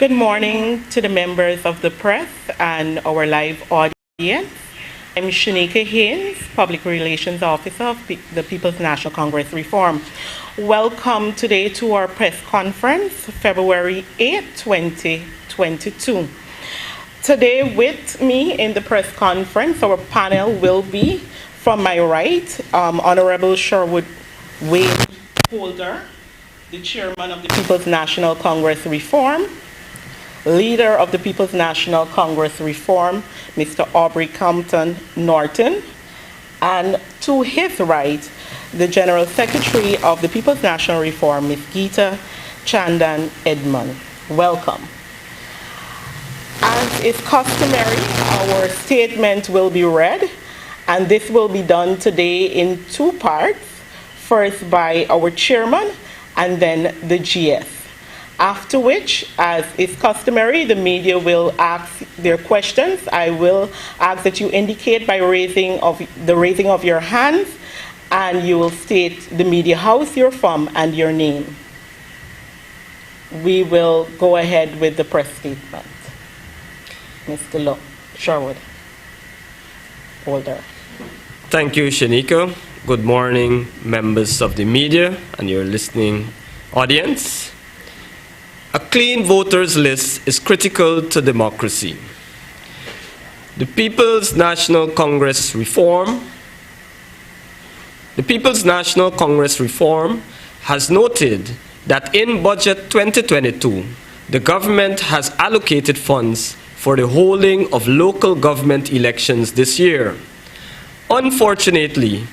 Good morning to the members of the press and our live audience. I'm Shanika Haynes, Public Relations Officer of the People's National Congress Reform. Welcome today to our press conference, February 8, 2022. Today with me in the press conference, our panel will be, from my right, Honorable Sherwood Wade Holder, the Chairman of the People's National Congress Reform, Leader of the People's National Congress Reform, Mr. Aubrey Compton Norton, and to his right, the General Secretary of the People's National Reform, Ms. Geeta Chandan Edmond. Welcome. As is customary, our statement will be read, and this will be done today in two parts, first by our chairman and then the GS. After which, as is customary, the media will ask their questions. I will ask that you indicate by raising of your hands, and you will state the media house you're from and your name. We will go ahead with the press statement. Mr. Sherwood Holder. Thank you, Shanika. Good morning, members of the media and your listening audience. A clean voters list is critical to democracy. The People's National Congress Reform has noted that in Budget 2022, the government has allocated funds for the holding of local government elections this year. Unfortunately,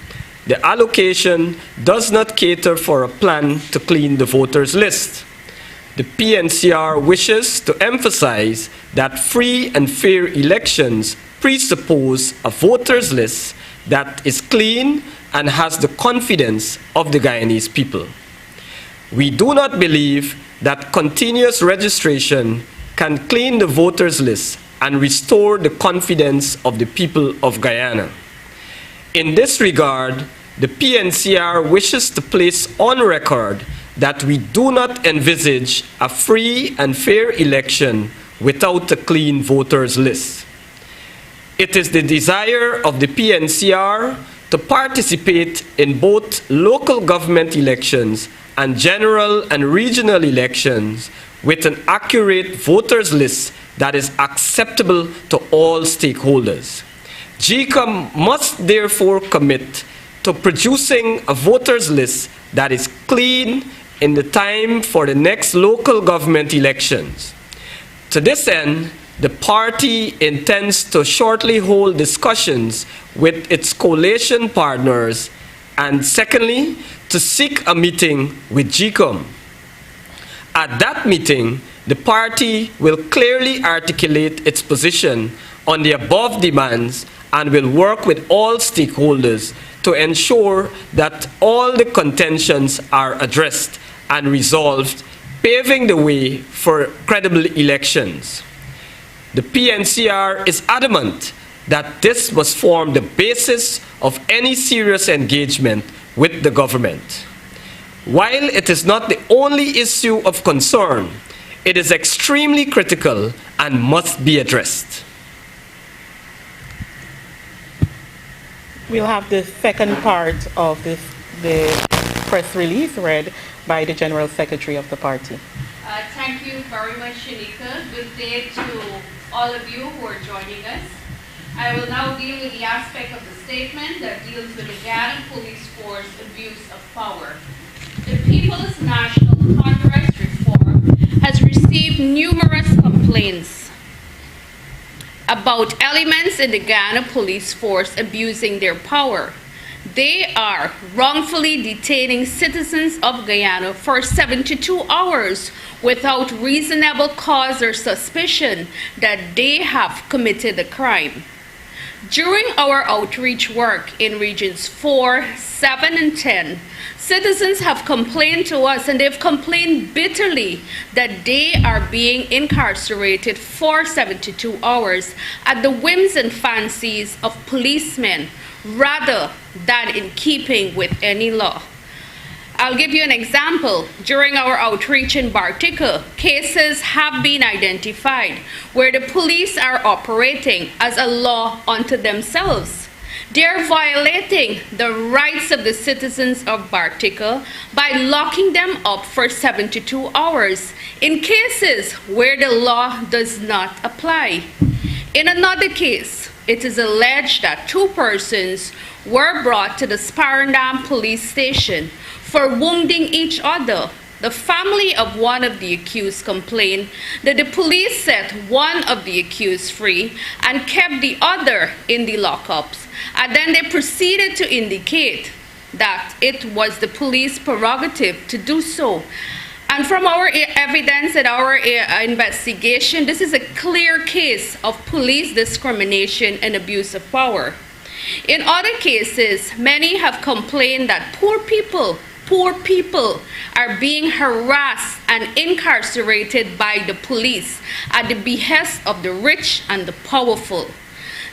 the allocation does not cater for a plan to clean the voters list. The PNCR wishes to emphasize that free and fair elections presuppose a voters list that is clean and has the confidence of the Guyanese people. We do not believe that continuous registration can clean the voters list and restore the confidence of the people of Guyana. In this regard, the PNCR wishes to place on record that we do not envisage a free and fair election without a clean voters list. It is the desire of the PNCR to participate in both local government elections and general and regional elections with an accurate voters list that is acceptable to all stakeholders. GCOM must therefore commit to producing a voters list that is clean in the time for the next local government elections. To this end, the party intends to shortly hold discussions with its coalition partners, and secondly, to seek a meeting with GCOM. At that meeting, the party will clearly articulate its position on the above demands and will work with all stakeholders to ensure that all the contentions are addressed and resolved, paving the way for credible elections. The PNCR is adamant that this must form the basis of any serious engagement with the government. While it is not the only issue of concern, it is extremely critical and must be addressed. We'll have the second part of the press release read by the General Secretary of the party. Thank you very much, Shanika. Good day to all of you who are joining us. I will now deal with the aspect of the statement that deals with the Guyana Police Force abuse of power. The People's National Congress Reform has received numerous complaints about elements in the Guyana Police Force abusing their power. They are wrongfully detaining citizens of Guyana for 72 hours without reasonable cause or suspicion that they have committed a crime. During our outreach work in Regions 4, 7, and 10, citizens have complained to us, and they've complained bitterly, that they are being incarcerated for 72 hours at the whims and fancies of policemen rather than in keeping with any law. I'll give you an example. During our outreach in Bartica, cases have been identified where the police are operating as a law unto themselves. They're violating the rights of the citizens of Bartica by locking them up for 72 hours in cases where the law does not apply. In another case, it is alleged that 2 persons were brought to the Sparendam police station for wounding each other. The family of one of the accused complained that the police set one of the accused free and kept the other in the lockups. And then they proceeded to indicate that it was the police prerogative to do so. And from our evidence and our investigation, this is a clear case of police discrimination and abuse of power. In other cases, many have complained that poor people are being harassed and incarcerated by the police at the behest of the rich and the powerful.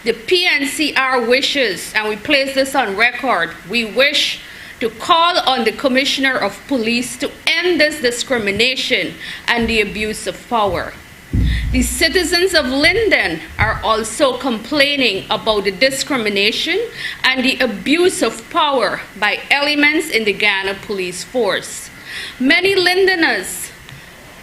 The PNCR wishes, and we place this on record, we wish to call on the Commissioner of Police to end this discrimination and the abuse of power. The citizens of Linden are also complaining about the discrimination and the abuse of power by elements in the Guyana Police Force. Many Lindeners,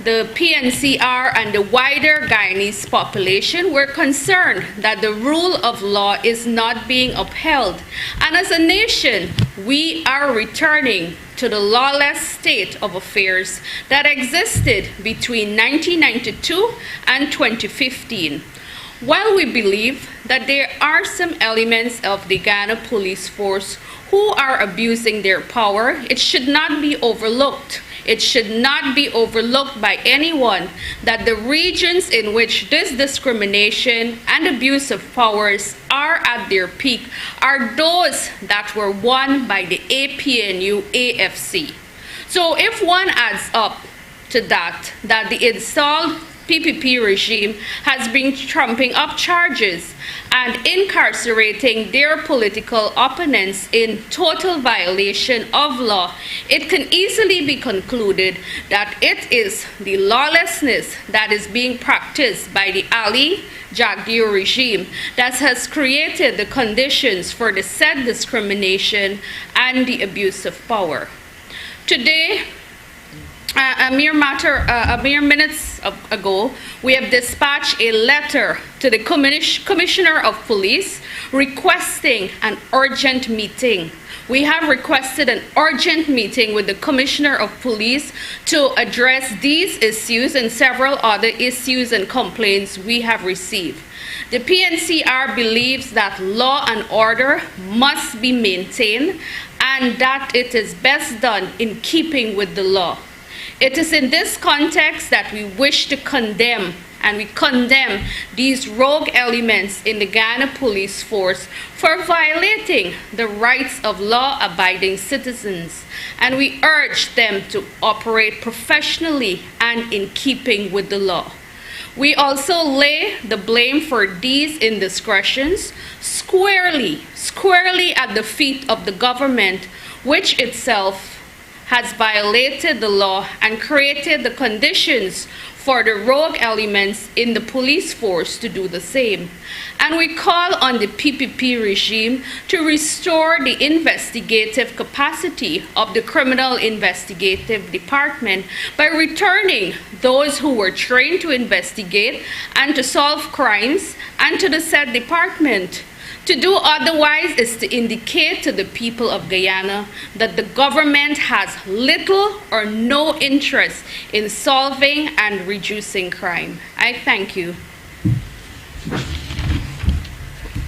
the PNCR and the wider Guyanese population were concerned that the rule of law is not being upheld, and as a nation, we are returning to the lawless state of affairs that existed between 1992 and 2015. While we believe that there are some elements of the Guyana Police Force who are abusing their power, it should not be overlooked. It should not be overlooked by anyone that the regions in which this discrimination and abuse of powers are at their peak are those that were won by the APNU AFC. So if one adds up to that the installed PPP regime has been trumping up charges and incarcerating their political opponents in total violation of law, it can easily be concluded that it is the lawlessness that is being practiced by the Ali Jagdeo regime that has created the conditions for the said discrimination and the abuse of power. Today, a mere minutes ago, we have dispatched a letter to the Commissioner of Police requesting an urgent meeting. We have requested an urgent meeting with the Commissioner of Police to address these issues and several other issues and complaints we have received. The PNCR believes that law and order must be maintained and that it is best done in keeping with the law. It is in this context that we wish to condemn, and we condemn these rogue elements in the Guyana Police Force for violating the rights of law-abiding citizens, and we urge them to operate professionally and in keeping with the law. We also lay the blame for these indiscretions squarely at the feet of the government, which itself has violated the law and created the conditions for the rogue elements in the police force to do the same. And we call on the PPP regime to restore the investigative capacity of the Criminal Investigative Department by returning those who were trained to investigate and to solve crimes and to the said department. To do otherwise is to indicate to the people of Guyana that the government has little or no interest in solving and reducing crime. I thank you.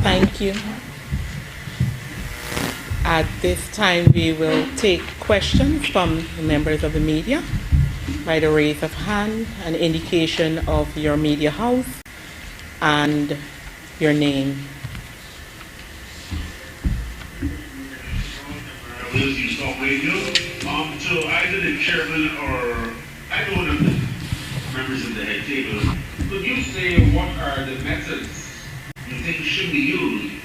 Thank you. At this time, we will take questions from the members of the media by the raise of hand, an indication of your media house and your name. Willis Talk Radio. So either the chairman or either one of the members of the head table, could you say what are the methods you think should be used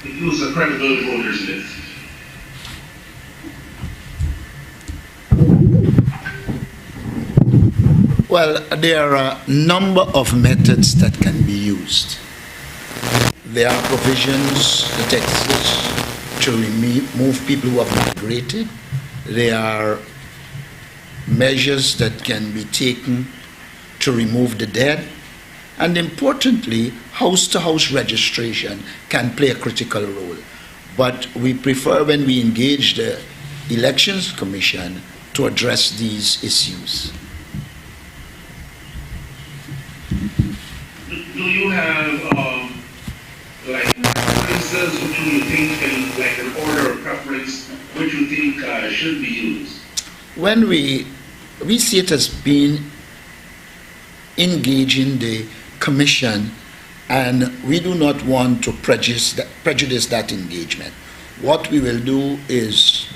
to use a credible voters list? Well, there are a number of methods that can be used. There are provisions that exist to remove people who have migrated. There are measures that can be taken to remove the dead. And importantly, house-to-house registration can play a critical role. But we prefer, when we engage the Elections Commission, to address these issues. Do you have, like, preferences which you think, like an order of preference, which you think should be used? When we see it as being engaging the commission, and we do not want to prejudice that engagement. What we will do is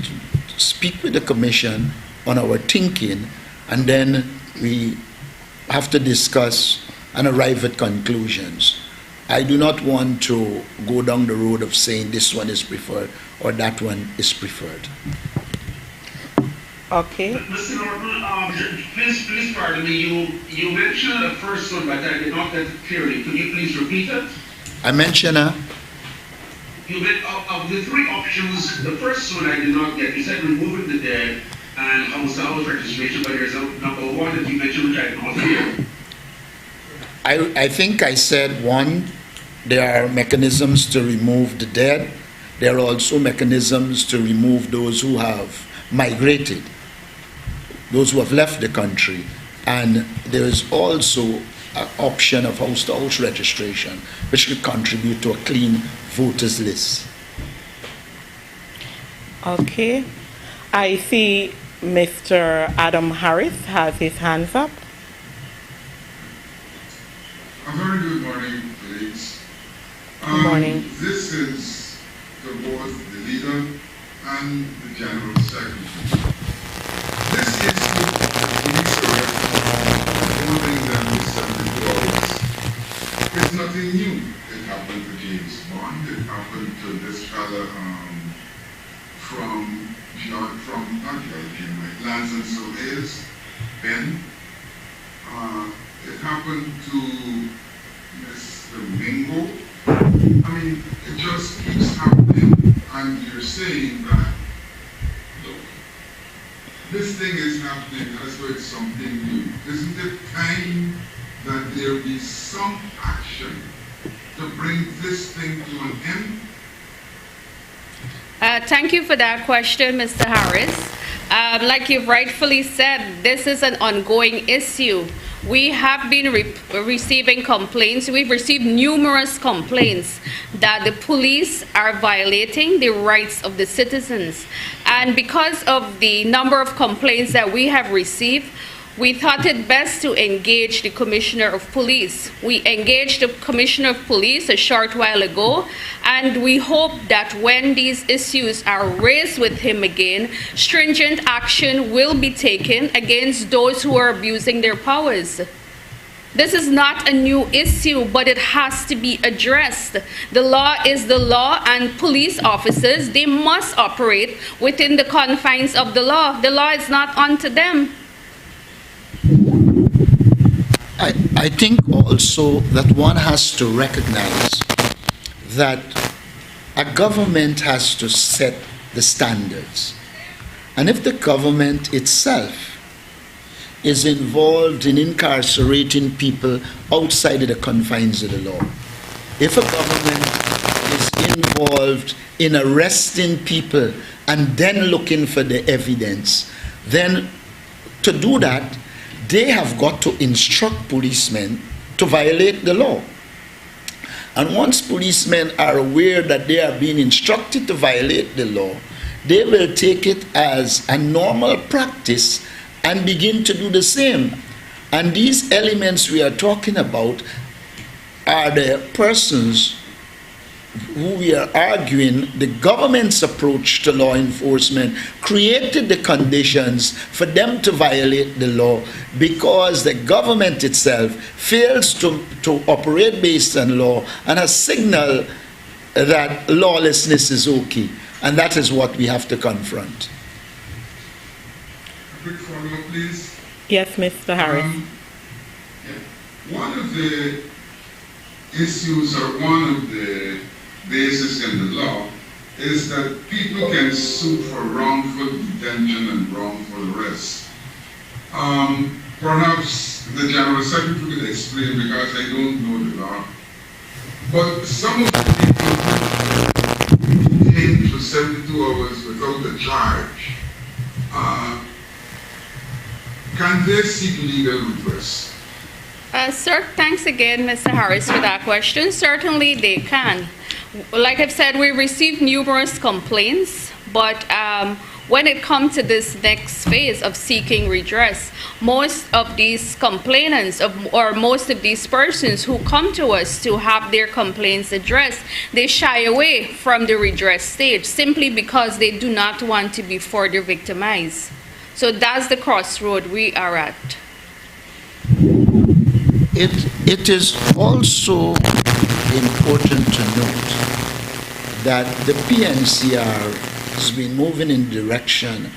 speak with the commission on our thinking, and then we have to discuss and arrive at conclusions. I do not want to go down the road of saying this one is preferred or that one is preferred. Okay. Mr. Norton, please pardon me. You mentioned the first one, but I did not get it clearly. Could you please repeat it? I mentioned You meant of the three options, the first one I did not get. You said removing the dead and house-to-house registration, but there's a number one that you mentioned which I did not hear. I think I said, one, there are mechanisms to remove the dead. There are also mechanisms to remove those who have migrated, those who have left the country. And there is also an option of house-to-house registration, which could contribute to a clean voters list. Okay. I see Mr. Adam Harris has his hands up. A very good morning, colleagues. Good morning. This is the board, the leader, and the general secretary. This issue of police arrest holding them to 72 hours is nothing new. It happened to James Bond. It happened to this fella from Lands and Surveyors, Ben. It happened to Mr. Mingo. I mean, it just keeps happening, and you're saying that, look, this thing is happening as though it's something new. Isn't it time that there be some action to bring this thing to an end? Thank you for that question, Mr. Harris. Like you've rightfully said, this is an ongoing issue. We have been receiving complaints. We've received numerous complaints that the police are violating the rights of the citizens. And because of the number of complaints that we have received, we thought it best to engage the Commissioner of Police. We engaged the Commissioner of Police a short while ago, and we hope that when these issues are raised with him again, stringent action will be taken against those who are abusing their powers. This is not a new issue, but it has to be addressed. The law is the law, and police officers, they must operate within the confines of the law. The law is not unto them. I think also that one has to recognize that a government has to set the standards. And if the government itself is involved in incarcerating people outside of the confines of the law, if a government is involved in arresting people and then looking for the evidence, then to do that, they have got to instruct policemen to violate the law. And once policemen are aware that they are being instructed to violate the law, they will take it as a normal practice and begin to do the same. And these elements we are talking about are the persons who we are arguing the government's approach to law enforcement created the conditions for them to violate the law, because the government itself fails to operate based on law and has signaled that lawlessness is okay. And that is what we have to confront. A quick follow-up, please. Yes, Mr. Harris. one of the issues or one of the bases in the law is that people can sue for wrongful detention and wrongful arrest. Perhaps the General Secretary could explain, because I don't know the law, but some of the people detained for 72 hours without a charge, can they seek legal redress? Sir, thanks again, Mr. Harris, for that question. Certainly they can. Like I've said, we received numerous complaints, but when it comes to this next phase of seeking redress, most of these complainants or most of these persons who come to us to have their complaints addressed, they shy away from the redress stage simply because they do not want to be further victimized. So that's the crossroad we are at. It is also important to note that the PNCR has been moving in the direction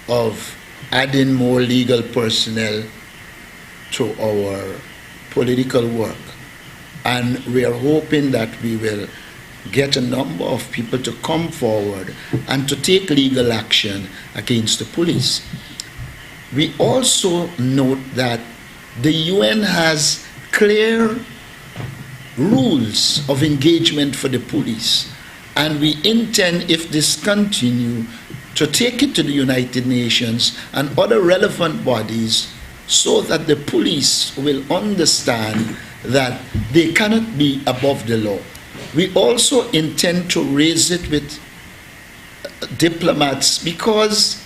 of adding more legal personnel to our political work. And we are hoping that we will get a number of people to come forward and to take legal action against the police. We also note that the UN has clear rules of engagement for the police, and we intend, if this continue, to take it to the United Nations and other relevant bodies so that the police will understand that they cannot be above the law. We also intend to raise it with diplomats, because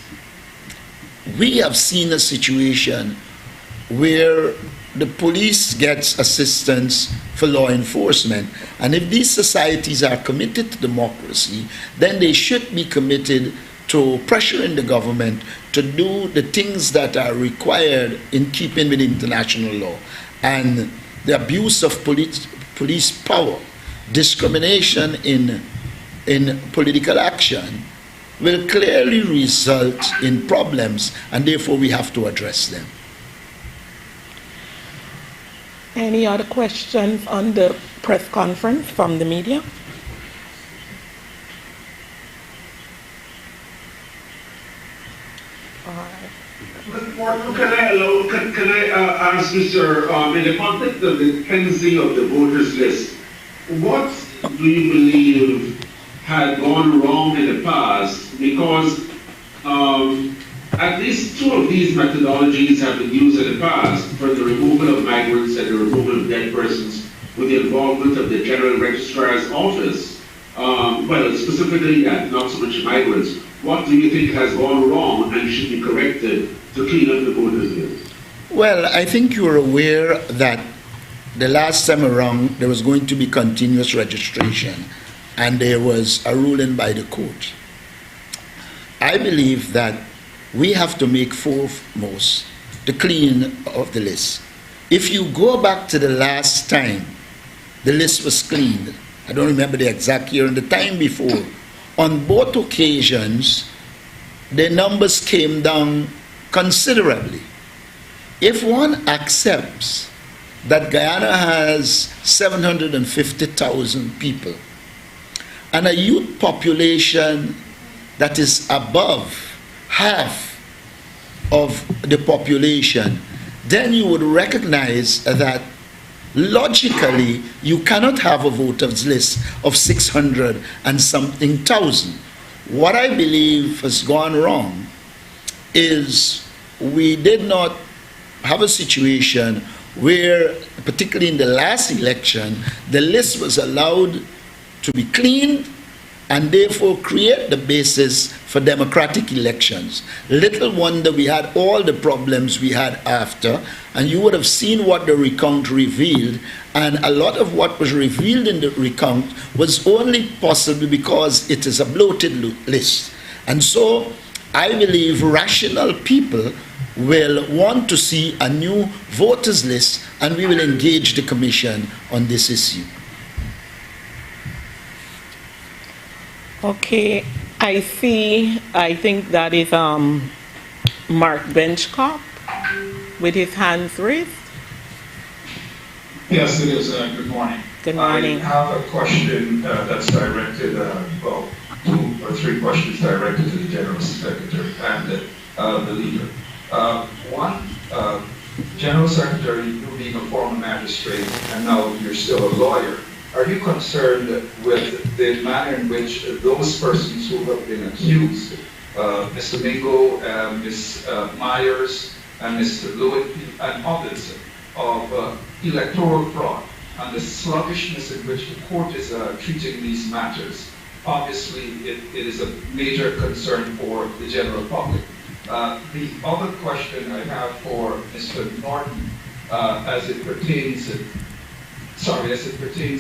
we have seen a situation where the police gets assistance for law enforcement. And if these societies are committed to democracy, then they should be committed to pressuring the government to do the things that are required in keeping with international law. And the abuse of police power, discrimination in political action will clearly result in problems, and therefore we have to address them. Any other questions on the press conference from the media? Can I ask you, sir, in the context of the cleansing of the voters list, what do you believe had gone wrong in the past? Because at least two of these methodologies have been used in the past for the removal of migrants and the removal of dead persons with the involvement of the General Registrar's Office. Well, specifically that, not so much migrants. What do you think has gone wrong and should be corrected to clean up the voters list? Well, I think you're aware that the last time around there was going to be continuous registration, and there was a ruling by the court. I believe that we have to make foremost the clean of the list. If you go back to the last time the list was cleaned, I don't remember the exact year, and the time before, on both occasions, the numbers came down considerably. If one accepts that Guyana has 750,000 people and a youth population that is above half of the population, then you would recognize that logically you cannot have a voters list of 600 and something thousand. What I believe has gone wrong is we did not have a situation where, particularly in the last election, the list was allowed to be cleaned and therefore create the basis for democratic elections. Little wonder we had all the problems we had after, and you would have seen what the recount revealed, and a lot of what was revealed in the recount was only possible because it is a bloated list. And so I believe rational people will want to see a new voters list, and we will engage the Commission on this issue. Okay, I think that is Mark Benchcop with his hands raised. Yes, it is. Good morning. Good morning. I have a question that's directed, well, 2 or 3 questions directed to the General Secretary and the leader. One, General Secretary, you being a former magistrate and now you're still a lawyer, are you concerned with the manner in which those persons who have been accused, Mr. Mingo, Ms. Myers, and Mr. Lewin, and others, of electoral fraud and the sluggishness in which the court is treating these matters? Obviously, it is a major concern for the general public. The other question I have for Mr. Norton, as it pertains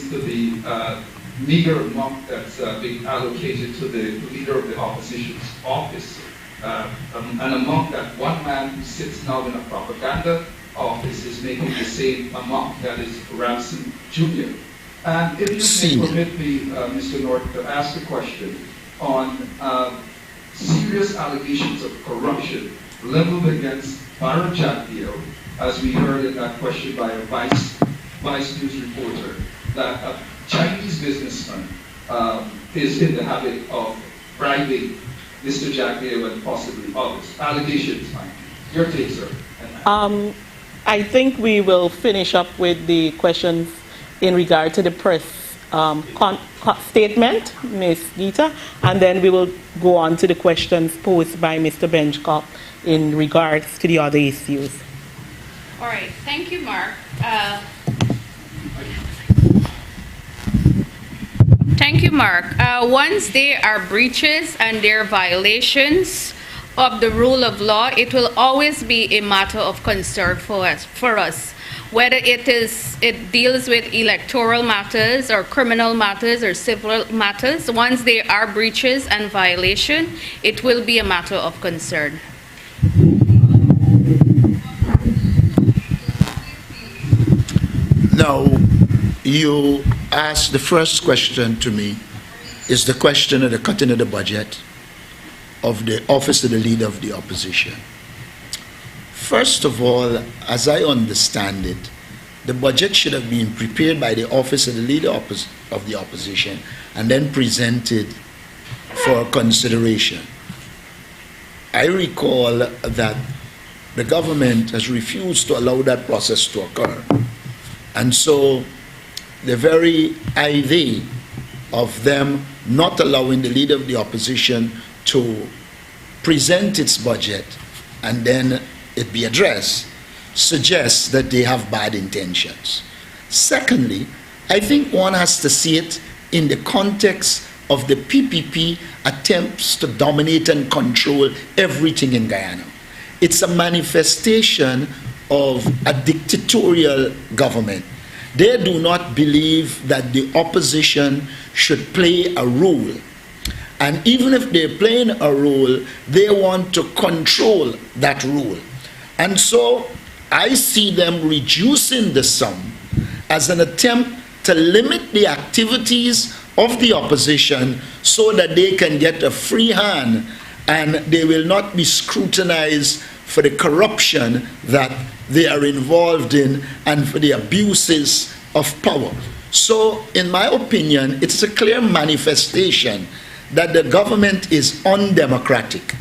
to the meager amount that's being allocated to the leader of the opposition's office, an amount that one man who sits now in a propaganda office is making the same amount that is Ramson Jr. And if you may permit me, Mr. Norton, to ask a question on serious allegations of corruption leveled against Barra Jagdeo, as we heard in that question by a Vice News reporter, that a Chinese businessman is in the habit of bribing Mr. Jagdeo and possibly others. Allegations, mind. Your take, sir. I think we will finish up with the questions in regard to the press statement, Ms. Gita, and then we will go on to the questions posed by Mr. Benchcock in regards to the other issues. All right. Thank you, Mark. Thank you, Mark. Once there are breaches and there are violations of the rule of law, it will always be a matter of concern for us. Whether it deals with electoral matters or criminal matters or civil matters, once there are breaches and violation, it will be a matter of concern. Now, you asked the first question to me is the question of the cutting of the budget of the office of the leader of the opposition. First of all, as I understand it, the budget should have been prepared by the office of the leader of the opposition and then presented for consideration. I recall that the government has refused to allow that process to occur. And so the very idea of them not allowing the leader of the opposition to present its budget and then it be addressed suggests that they have bad intentions. Secondly, I think one has to see it in the context of the PPP attempts to dominate and control everything in Guyana. It's a manifestation of a dictatorial government. They do not believe that the opposition should play a role. And even if they're playing a role, they want to control that role. And so I see them reducing the sum as an attempt to limit the activities of the opposition so that they can get a free hand and they will not be scrutinized for the corruption that they are involved in and for the abuses of power. So, in my opinion, it's a clear manifestation that the government is undemocratic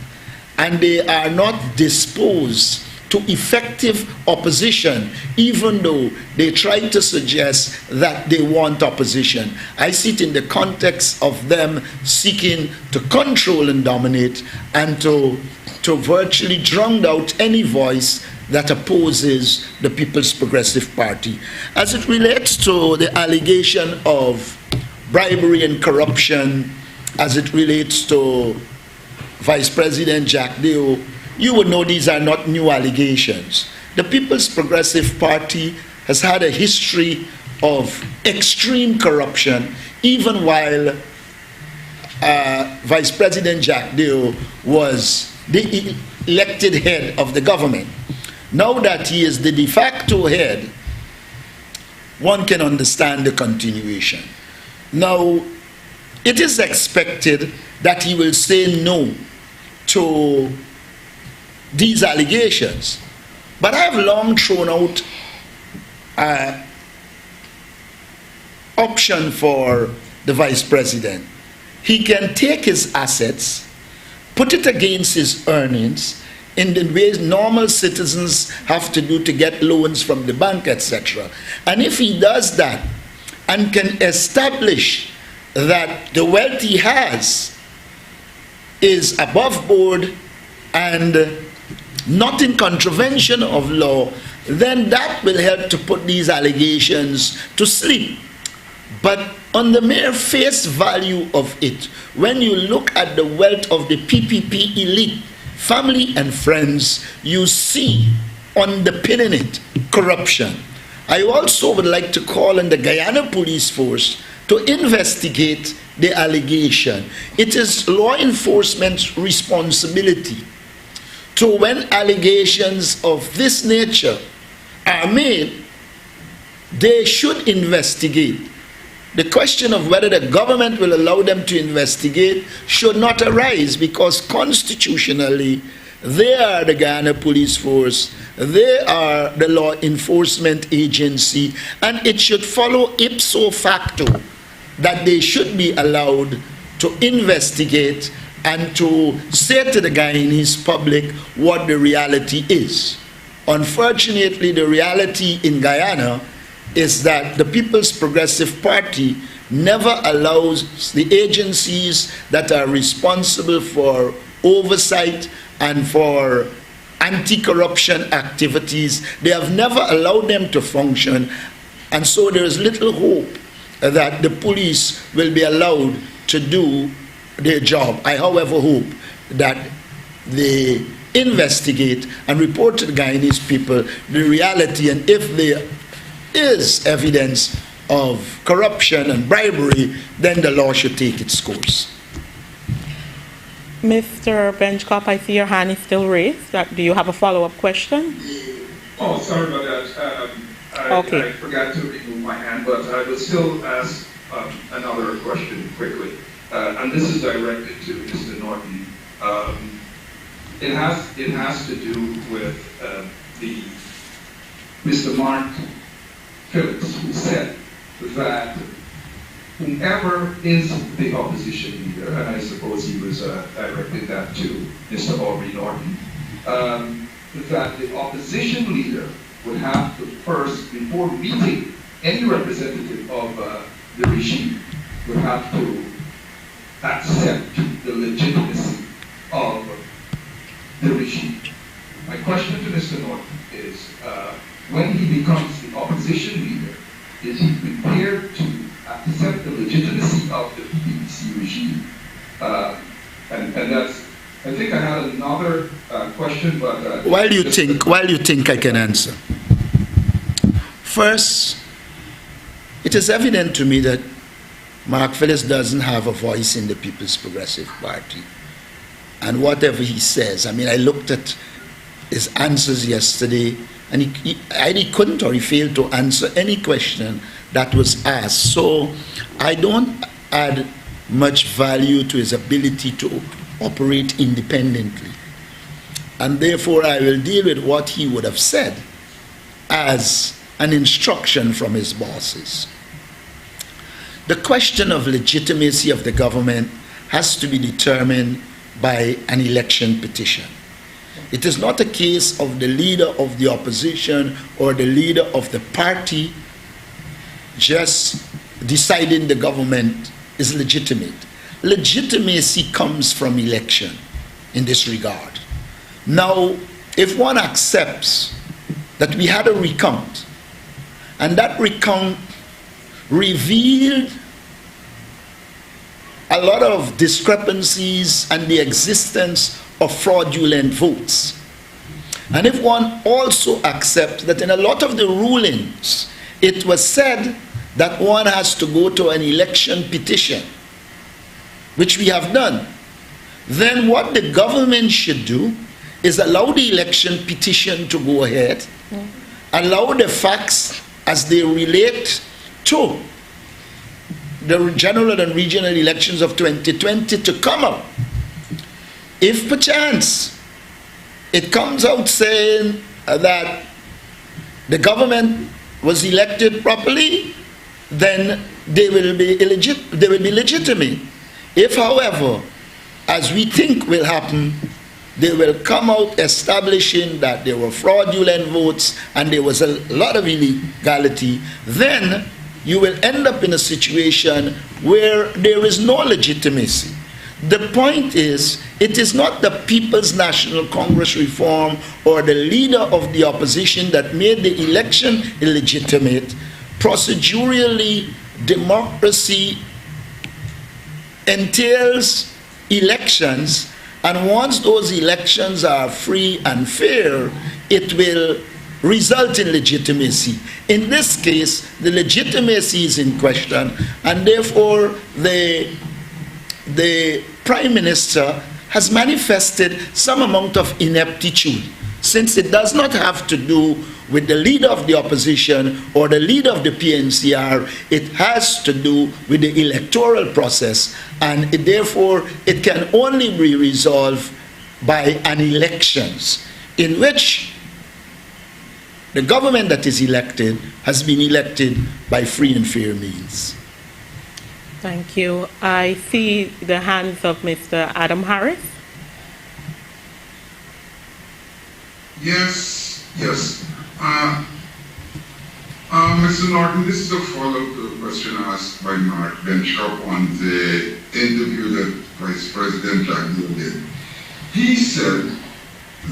and they are not disposed to effective opposition, even though they try to suggest that they want opposition. I see it in the context of them seeking to control and dominate and to virtually drown out any voice that opposes the People's Progressive Party. As it relates to the allegation of bribery and corruption, as it relates to Vice President Jagdeo, you would know these are not new allegations. The People's Progressive Party has had a history of extreme corruption, even while Vice President Jagdeo was the elected head of the government. Now that he is the de facto head, one can understand the continuation. Now, it is expected that he will say no to these allegations. But I have long thrown out option for the vice president. He can take his assets, put it against his earnings in the ways normal citizens have to do to get loans from the bank, etc. And if he does that and can establish that the wealth he has is above board and not in contravention of law, then that will help to put these allegations to sleep. But on the mere face value of it, when you look at the wealth of the PPP elite, family and friends, you see underpinning it corruption. I also would like to call on the Guyana Police Force to investigate the allegation. It is law enforcement's responsibility to, when allegations of this nature are made, they should investigate. The question of whether the government will allow them to investigate should not arise, because constitutionally they are the Guyana Police Force, they are the law enforcement agency, and it should follow ipso facto that they should be allowed to investigate and to say to the Guyanese public what the reality is. Unfortunately, the reality in Guyana is that the People's Progressive Party never allows the agencies that are responsible for oversight and for anti-corruption activities, they have never allowed them to function, and so there is little hope that the police will be allowed to do their job. I, however, hope that they investigate and report to the Guyanese people the reality, and if there is evidence of corruption and bribery, then the law should take its course. Mr. Benchcop, I see your hand is still raised. Do you have a follow-up question? Oh, sorry about that. Okay. I forgot to remove my hand, but I will still ask another question quickly. And this is directed to Mr. Norton. It has to do with the Mr. Mark Phillips, who said that whoever is the opposition leader, and I suppose he was directing that to Mr. Aubrey Norton, that the opposition leader would have to first, before meeting any representative of the regime, would have to accept the legitimacy of the regime. My question to Mr. Norton is, when he becomes the opposition leader, is he prepared to accept the legitimacy of the BBC regime? And that's, I think I had another question, but... While you think I can answer. First, it is evident to me that Mark Phillips doesn't have a voice in the People's Progressive Party. And whatever he says, I mean, I looked at his answers yesterday, and he couldn't, or he failed to answer any question that was asked. So I don't add much value to his ability to operate independently. And therefore I will deal with what he would have said as an instruction from his bosses. The question of legitimacy of the government has to be determined by an election petition. It is not a case of the leader of the opposition or the leader of the party just deciding the government is legitimate. Legitimacy comes from election in this regard. Now, if one accepts that we had a recount, and that recount revealed a lot of discrepancies and the existence of fraudulent votes, and if one also accepts that in a lot of the rulings it was said that one has to go to an election petition, which we have done, then what the government should do is allow the election petition to go ahead, allow the facts as they relate to the general and regional elections of 2020 to come up. If perchance it comes out saying that the government was elected properly, then they will be legitimate. If, however, as we think will happen, they will come out establishing that there were fraudulent votes and there was a lot of illegality, then you will end up in a situation where there is no legitimacy. The point is, it is not the People's National Congress reform or the leader of the opposition that made the election illegitimate. Procedurally, democracy entails elections, and once those elections are free and fair, it will result in legitimacy. In this case, the legitimacy is in question, and therefore the Prime Minister has manifested some amount of ineptitude, since it does not have to do with the leader of the opposition or the leader of the PNCR. It has to do with the electoral process, and therefore it can only be resolved by an elections in which the government that is elected has been elected by free and fair means. Thank you. I see the hands of Mr. Adam Harris. Yes. Mr. Norton, this is a follow-up to a question asked by Mark Benchop on the interview that Vice President Jagdeo did. He said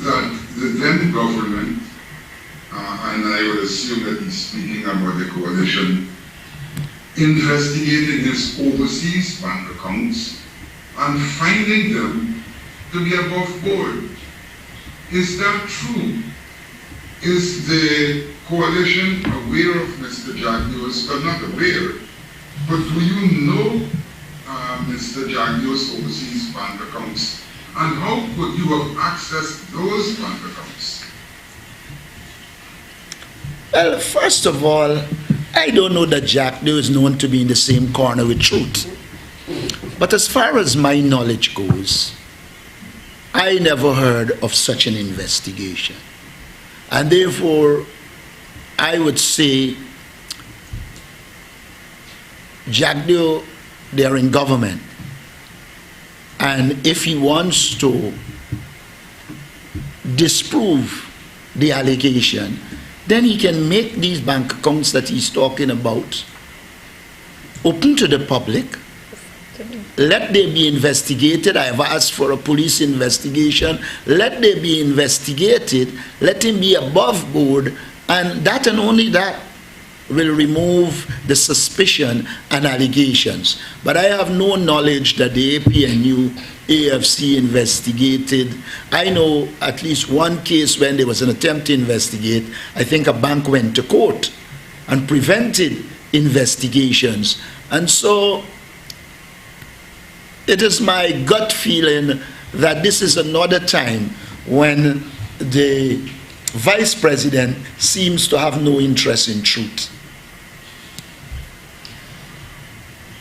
that the then government, and I would assume that he's speaking about the coalition, investigating his overseas bank accounts and finding them to be above board. Is that true? Is the coalition aware of Mr. Jagdeo's, well, not aware, but do you know Mr. Jagdeo's overseas bank accounts? And how could you have accessed those bank accounts? Well, first of all, I don't know that Jagdeo is known to be in the same corner with truth. But as far as my knowledge goes, I never heard of such an investigation. And therefore, I would say Jagdeo, they are in government. And if he wants to disprove the allegation, then he can make these bank accounts that he's talking about open to the public. Let them be investigated. I have asked for a police investigation. Let them be investigated. Let him be above board. And that and only that will remove the suspicion and allegations. But I have no knowledge that the APNU, AFC investigated. I know at least one case when there was an attempt to investigate. I think a bank went to court and prevented investigations. And so it is my gut feeling that this is another time when the Vice President seems to have no interest in truth.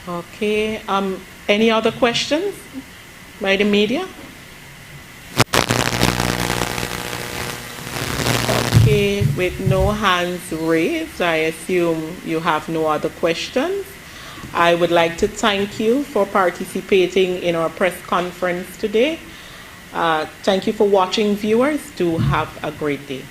Okay. Any other questions by the media? Okay. With no hands raised, I assume you have no other questions. I would like to thank you for participating in our press conference today. Thank you for watching, viewers. Do have a great day.